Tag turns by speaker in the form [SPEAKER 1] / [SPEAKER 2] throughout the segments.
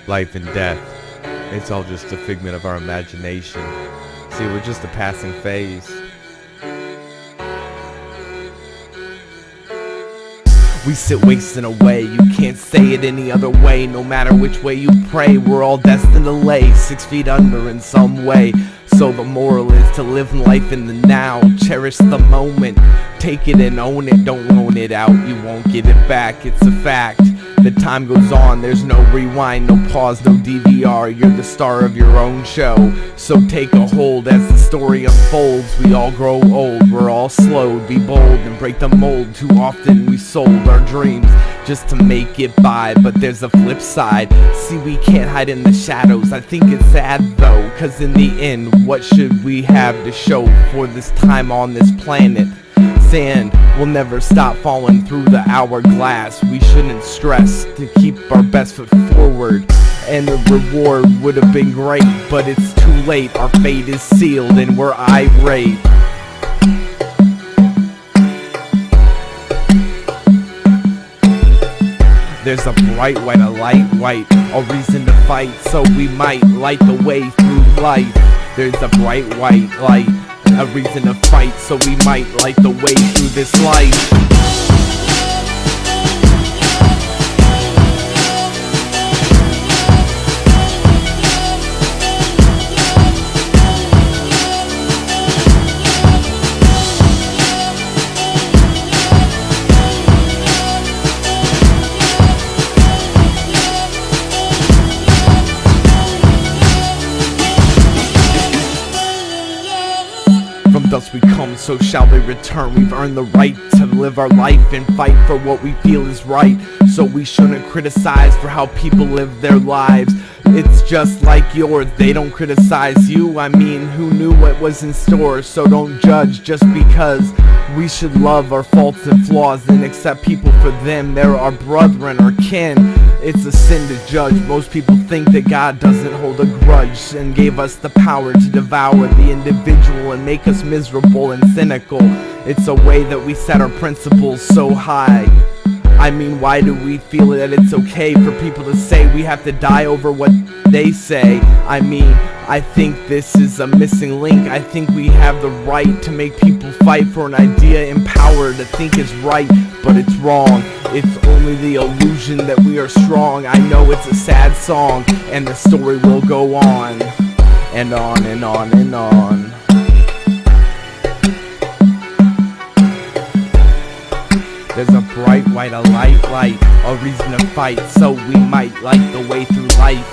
[SPEAKER 1] Life and death, it's all just a figment of our imagination. See, we're just a passing phase. We sit wasting away, you can't say it any other way. No matter which way you pray, we're all destined to lay 6 feet under in some way. So the moral is to live life in the now. Cherish the moment, take it and own it. Don't loan it out, you won't get it back. It's a fact, the time goes on. There's no rewind, no pause, no DVR. You're the star of your own show, so take a hold as the story unfolds. We all grow old, we're all slowed. Be bold and break the mold. Too often we sold our dreams just to make it by, but there's a flip side. See, we can't hide in the shadows. I think it's sad though, cause in the end, what should we have to show for this time on this planet? Sand will never stop falling through the hourglass. We shouldn't stress to keep our best foot forward, and the reward would have been great, but it's too late. Our fate is sealed and we're irate. There's a bright white, a light white, a reason to fight, so we might light the way through life. There's a bright white light, a reason to fight, so we might light the way through this life. From dust we come, so shall they return. We've earned the right to live our life and fight for what we feel is right. So we shouldn't criticize for how people live their lives. It's just like yours, they don't criticize you. I mean, who knew what was in store? So don't judge just because. We should love our faults and flaws and accept people for them. They're our brethren or kin. It's a sin to judge. Most people think that God doesn't hold a grudge and gave us the power to devour the individual and make us miserable and cynical. It's a way that we set our principles so high. I mean, why do we feel that it's okay for people to say we have to die over what they say? I mean, I think this is a missing link. I think we have the right to make people fight for an idea in power to think is right, but it's wrong. It's only the illusion that we are strong. I know it's a sad song, and the story will go on, and on and on and on. There's a bright white, a light light, a reason to fight, so we might light the way through life.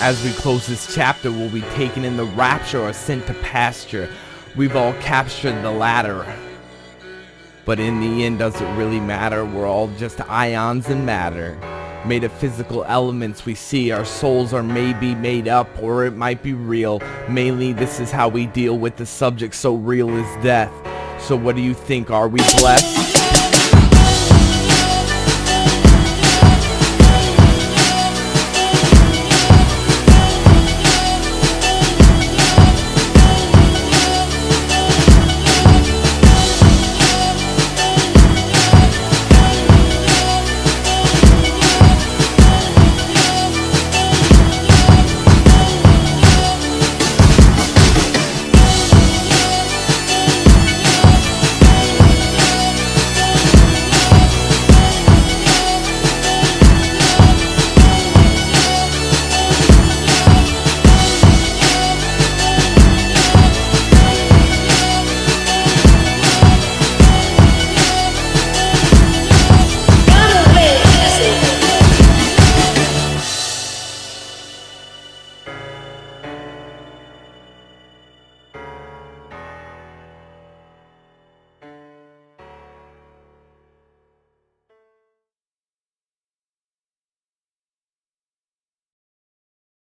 [SPEAKER 1] As we close this chapter, we'll be taken in the rapture or sent to pasture. We've all captured the latter, but in the end, does it really matter? We're all just ions in matter, made of physical elements we see. Our souls are maybe made up, or it might be real. Mainly, this is how we deal with the subject so real as death. So what do you think? Are we blessed?